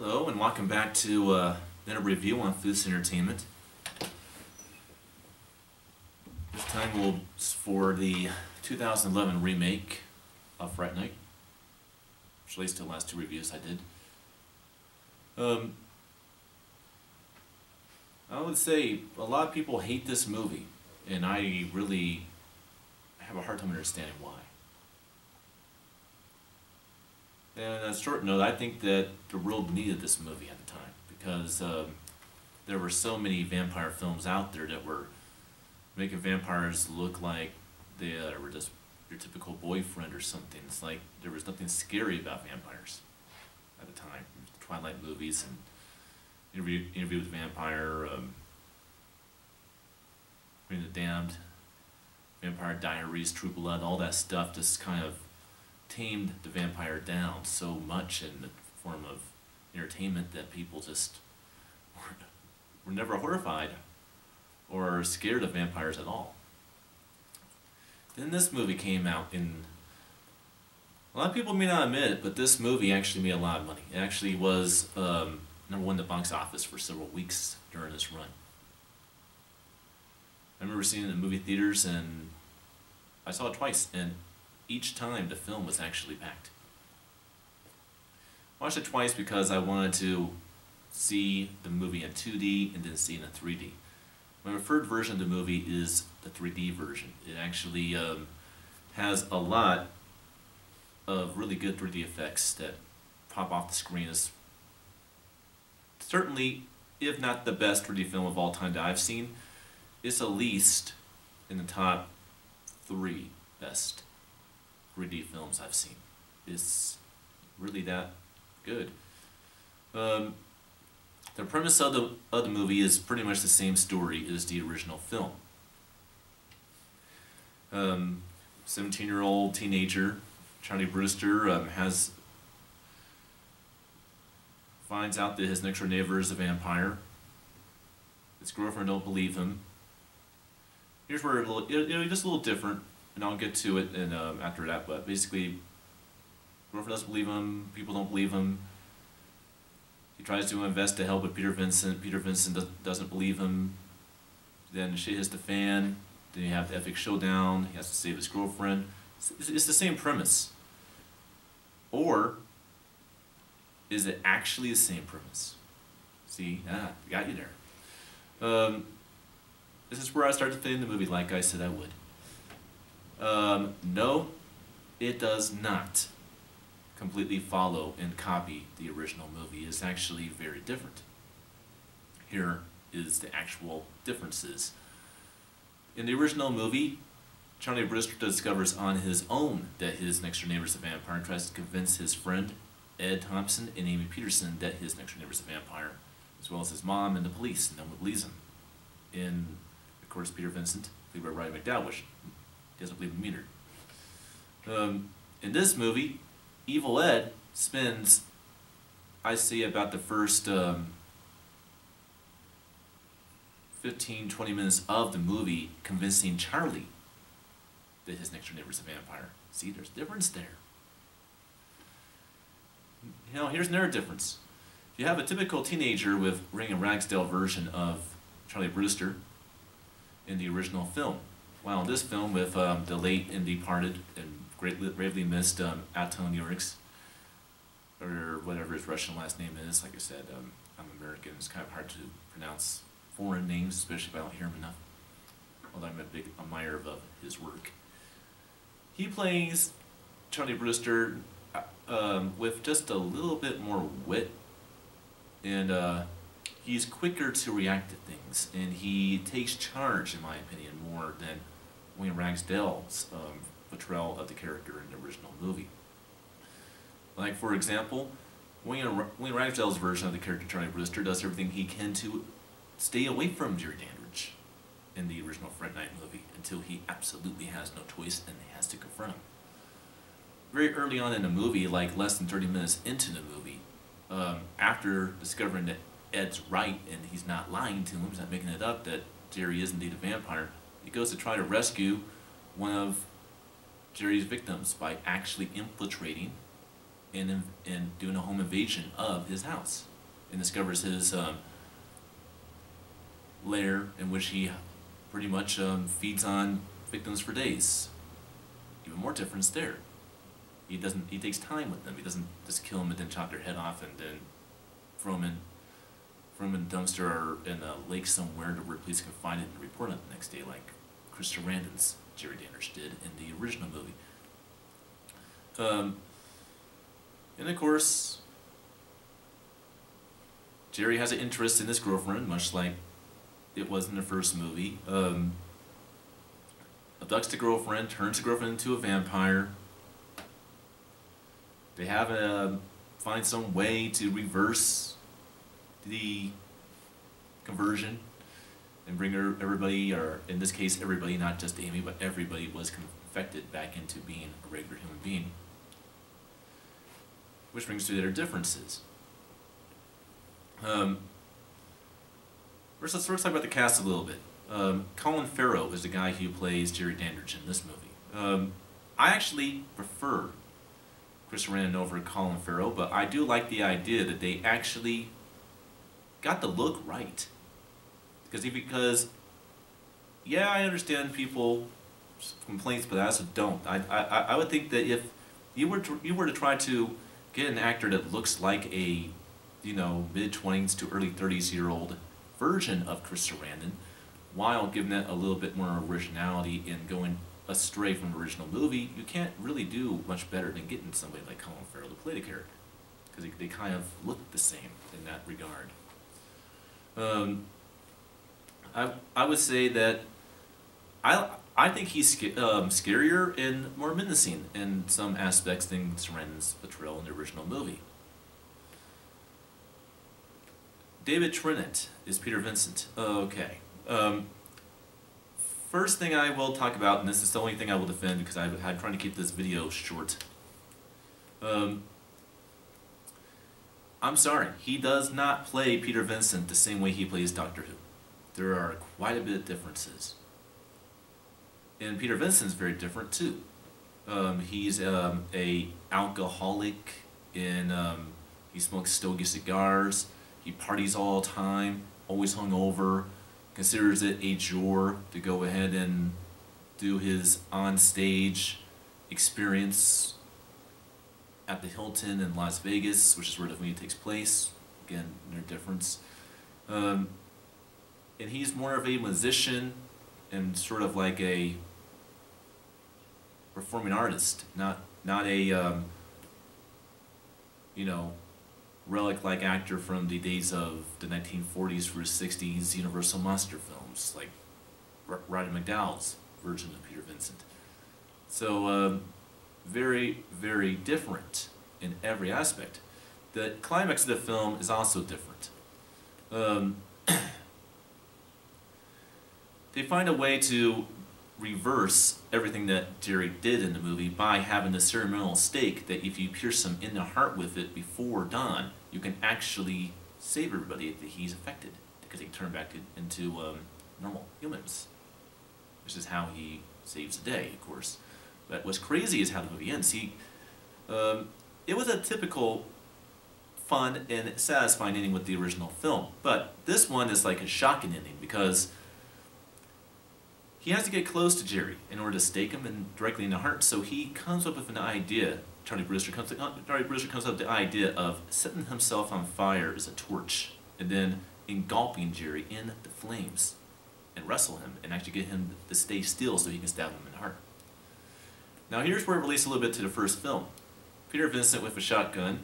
Hello and welcome back to another review on Food Entertainment. This time it's for the 2011 remake of Fright, which relates to the last two reviews I did. I would say a lot of people hate this movie, and I really have a hard time understanding why. And on a short note, I think that the world needed this movie at the time because there were so many vampire films out there that were making vampires look like they were just your typical boyfriend or something. It's like there was nothing scary about vampires at the time. Twilight movies and Interview with the Vampire, Bring the Damned, Vampire Diaries, True Blood, all that stuff just kind of tamed the vampire down so much in the form of entertainment that people just were never horrified or scared of vampires at all. Then this movie came out, and a lot of people may not admit it, but this movie actually made a lot of money. It actually was #1 in the box office for several weeks during this run. I remember seeing it in the movie theaters, and I saw it twice, and each time the film was actually packed. I watched it twice because I wanted to see the movie in 2D and then see it in 3D. My preferred version of the movie is the 3D version. It actually has a lot of really good 3D effects that pop off the screen. It's certainly, if not the best 3D film of all time that I've seen, it's at least in the top 3 best 3D films I've seen. It's really that good. The premise of the movie is pretty much the same story as the original film. 17-year-old teenager Charlie Brewster finds out that his next door neighbor is a vampire. His girlfriend don't believe him. Here's where just a little different, and I'll get to it after that. But basically, girlfriend doesn't believe him. People don't believe him. He tries to invest to help with Peter Vincent. Peter Vincent doesn't believe him. Then shit hits the fan. Then you have the epic showdown. He has to save his girlfriend. It's the same premise. Or is it actually the same premise? See, got you there. This is where I start to fit in the movie like I said I would. No, it does not completely follow and copy the original movie. It's actually very different. Here is the actual differences. In the original movie, Charlie Brewster discovers on his own that his next door neighbor is a vampire and tries to convince his friend Ed Thompson and Amy Peterson that his next door neighbor is a vampire, as well as his mom and the police, and no one believes him. And of course, Peter Vincent, played by Roddy McDowell, doesn't believe him either. In this movie, Evil Ed spends, I say, about the first 15-20 minutes of the movie convincing Charlie that his next door neighbor is a vampire. See, there's a difference there. You know, here's another difference. If you have a typical teenager with wearing a Ragsdale version of Charlie Brewster in the original film, while in this film with the late and departed and gravely missed Anton Yurix, or whatever his Russian last name is. Like I said, I'm American. It's kind of hard to pronounce foreign names, especially if I don't hear them enough. Although I'm a big admirer of his work. He plays Charlie Brewster with just a little bit more wit, and he's quicker to react to things, and he takes charge, in my opinion, more than Wayne Ragsdale's portrayal of the character in the original movie. Like, for example, Wayne Ragsdale's version of the character Charlie Brewster does everything he can to stay away from Jerry Dandridge in the original Fright Night movie until he absolutely has no choice and has to confront him. Very early on in the movie, like less than 30 minutes into the movie, after discovering that Ed's right and he's not lying to him, he's not making it up, that Jerry is indeed a vampire, he goes to try to rescue one of Jerry's victims by actually infiltrating and doing a home invasion of his house. and discovers his lair in which he pretty much feeds on victims for days. Even more difference there. He takes time with them. He doesn't just kill them and then chop their head off and then throw them in a dumpster or in a lake somewhere to where police can find it and report it the next day, like Chris Sarandon's Jerry Dandridge did in the original movie. And of course, Jerry has an interest in his girlfriend, much like it was in the first movie. Abducts the girlfriend, turns the girlfriend into a vampire. They have to find some way to reverse the conversion and bring everybody, or in this case everybody, not just Amy, but everybody was infected back into being a regular human being. Which brings to their differences. First, let's talk about the cast a little bit. Colin Farrell is the guy who plays Jerry Dandridge in this movie. I actually prefer Chris Sarandon over Colin Farrell, but I do like the idea that they actually got the look right. Because yeah, I understand people complaints, but I also don't. I would think that if you were to try to get an actor that looks like a, you know, mid-20s to early 30s-year-old version of Chris Sarandon, while giving it a little bit more originality and going astray from the original movie, you can't really do much better than getting somebody like Colin Farrell to play the character, because they kind of look the same in that regard. I would say that I think he's scarier and more menacing in some aspects than Sarandon's portrayal in the original movie. David Tennant is Peter Vincent. Okay. First thing I will talk about, and this is the only thing I will defend because I'm trying to keep this video short. I'm sorry, he does not play Peter Vincent the same way he plays Doctor Who. There are quite a bit of differences. And Peter Vincent's very different too. He's a alcoholic, and he smokes stogie cigars. He parties all the time, always hungover. Considers it a chore to go ahead and do his on-stage experience at the Hilton in Las Vegas, which is where the movie takes place. Again, no difference. And he's more of a musician and sort of like a performing artist, not a you know, relic-like actor from the days of the 1940s through 60s Universal monster films, like Roddy McDowall's version of Peter Vincent. So, very, very different in every aspect. The climax of the film is also different. They find a way to reverse everything that Jerry did in the movie by having a ceremonial stake that if you pierce him in the heart with it before dawn, you can actually save everybody that he's affected, because he can turn back into normal humans. Which is how he saves the day, of course. But what's crazy is how the movie ends. It was a typical fun and satisfying ending with the original film, but this one is like a shocking ending because he has to get close to Jerry in order to stake him directly in the heart. So he comes up with an idea. Charlie Brewster comes up with the idea of setting himself on fire as a torch and then engulfing Jerry in the flames and wrestle him and actually get him to stay still so he can stab him in the heart. Now here's where it relates a little bit to the first film. Peter Vincent with a shotgun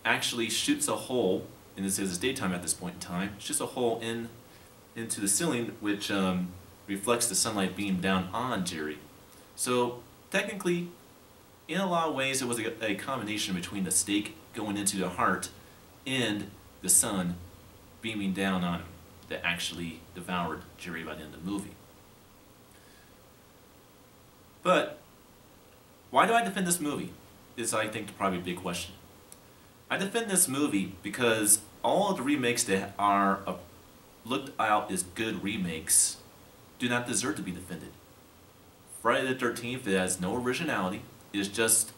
actually shoots a hole, and this is daytime at this point in time, shoots a hole into the ceiling which reflects the sunlight beam down on Jerry. So technically, in a lot of ways, it was a combination between the stake going into the heart and the sun beaming down on him that actually devoured Jerry by the end of the movie. But why do I defend this movie is, I think, probably a big question. I defend this movie because all of the remakes that are looked out as good remakes do not deserve to be defended. Friday the 13th, it has no originality. It's just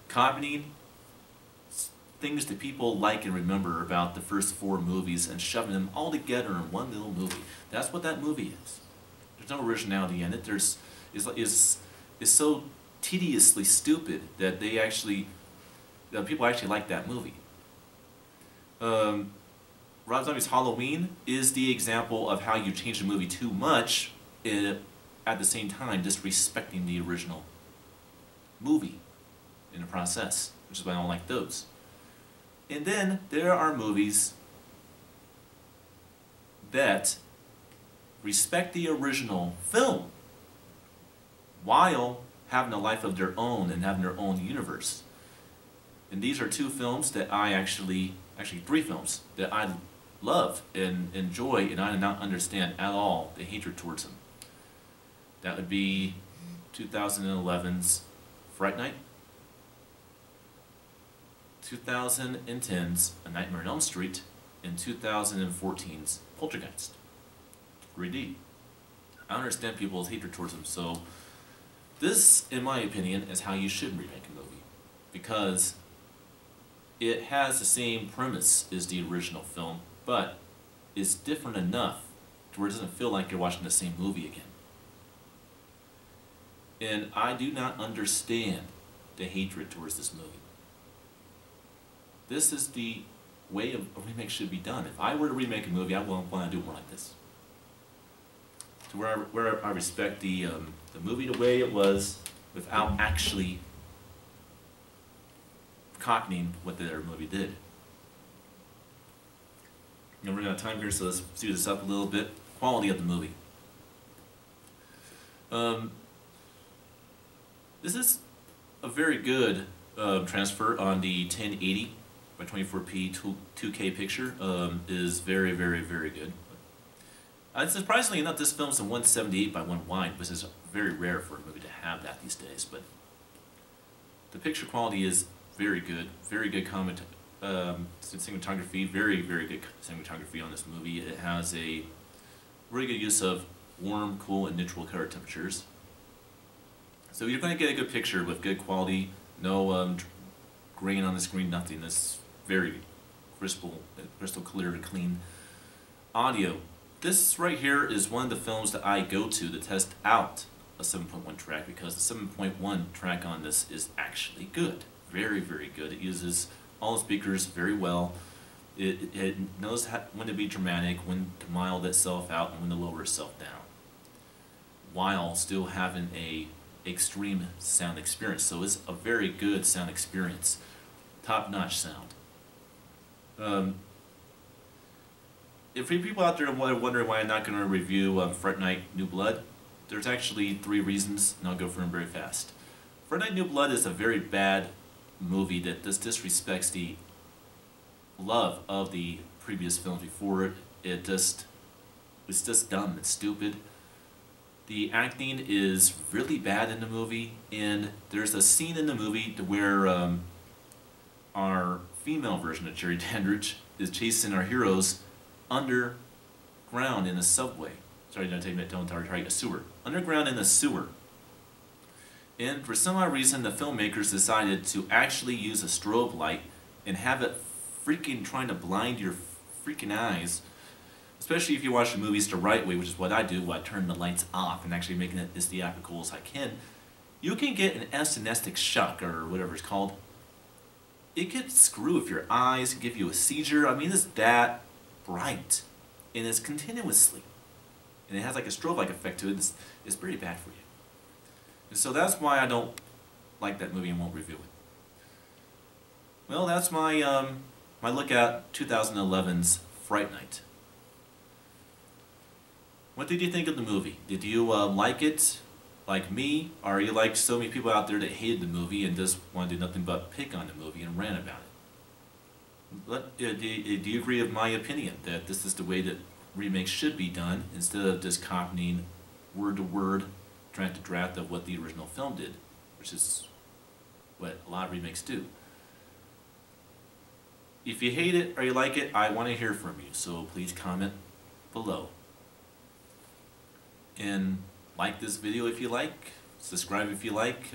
copying things that people like and remember about the first 4 movies and shoving them all together in one little movie. That's what that movie is. There's no originality in it. Is so tediously stupid that people actually like that movie. Rob Zombie's Halloween is the example of how you change a movie too much at the same time disrespecting the original movie in the process, which is why I don't like those. And then there are movies that respect the original film while having a life of their own and having their own universe. And these are 2 films that I actually 3 films that I love and enjoy, and I do not understand at all the hatred towards them. That would be 2011's Fright Night, 2010's A Nightmare on Elm Street, and 2014's Poltergeist. 3D. I understand people's hatred towards them, so this, in my opinion, is how you should remake a movie. Because it has the same premise as the original film, but it's different enough to where it doesn't feel like you're watching the same movie again. And I do not understand the hatred towards this movie. This is the way a remake should be done. If I were to remake a movie, I would want to do more like this. To where I respect the movie the way it was without actually copying what the other movie did. I'm running out of time here, so let's speed this up a little bit. Quality of the movie. This is a very good transfer on the 1080 by 24p 2K picture. Is very, very, very good. Surprisingly enough, this film's a 178 by 1 wide, which is very rare for a movie to have that these days. But the picture quality is very good cinematography, very, very good cinematography on this movie. It has a really good use of warm, cool, and neutral color temperatures. So you're going to get a good picture with good quality, no grain on the screen, nothing. This very crystal clear and clean audio. This right here is one of the films that I go to test out a 7.1 track, because the 7.1 track on this is actually good. Very, very good. It uses all the speakers very well. It knows when to be dramatic, when to mild itself out, and when to lower itself down, while still having a extreme sound experience. So it's a very good sound experience. Top-notch sound. If people out there are wondering why I'm not going to review Fright Night New Blood, there's actually 3 reasons, and I'll go through them very fast. Fright Night New Blood is a very bad movie that disrespects the love of the previous films before it. It's just dumb, it's stupid. The acting is really bad in the movie, and there's a scene in the movie to where our female version of Jerry Dandridge is chasing our heroes underground in a subway. Sorry, don't target a sewer. Underground in a sewer. And for some odd reason, the filmmakers decided to actually use a strobe light and have it freaking trying to blind your freaking eyes. Especially if you watch the movies the right way, which is what I do. I turn the lights off and actually making it as theatrical as I can. You can get an anesthetic shock, or whatever it's called. It could screw with your eyes, give you a seizure. I mean, it's that bright. And it's continuously. And it has like a strobe-like effect to it. It's pretty bad for you. And so that's why I don't like that movie and won't review it. Well, that's my my look at 2011's Fright Night. What did you think of the movie? Did you like it, like me? Or are you like so many people out there that hated the movie and just want to do nothing but pick on the movie and rant about it? Do you agree with my opinion that this is the way that remakes should be done, instead of just copying word to word, draft to draft of what the original film did, which is what a lot of remakes do? If you hate it or you like it, I want to hear from you, so please comment below. And like this video if you like, subscribe if you like.